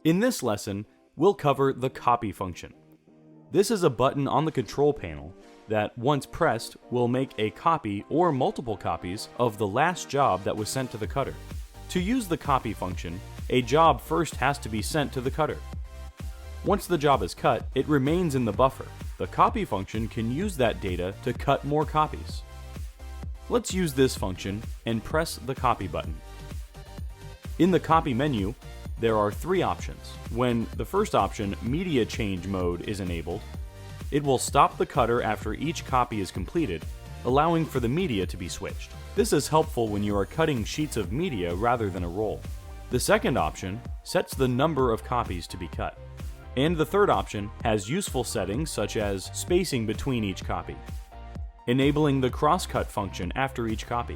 In this lesson, we'll cover the copy function. This is a button on the control panel that, once pressed, will make a copy or multiple copies of the last job that was sent to the cutter. To use the copy function, a job first has to be sent to the cutter. Once the job is cut, it remains in the buffer. The copy function can use that data to cut more copies. Let's use this function and press the copy button. In the copy menu, there are three options. When the first option, media change mode, is enabled, it will stop the cutter after each copy is completed, allowing for the media to be switched. This is helpful when you are cutting sheets of media rather than a roll. The second option sets the number of copies to be cut. And the third option has useful settings such as spacing between each copy, enabling the crosscut function after each copy,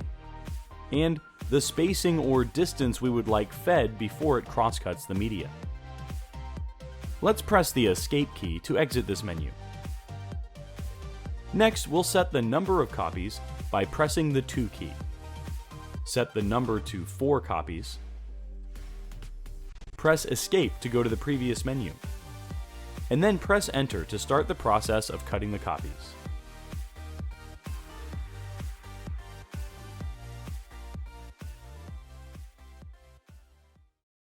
and the spacing or distance we would like fed before it crosscuts the media. Let's press the Escape key to exit this menu. Next, we'll set the number of copies by pressing the 2 key. Set the number to 4 copies. Press Escape to go to the previous menu. And then press Enter to start the process of cutting the copies.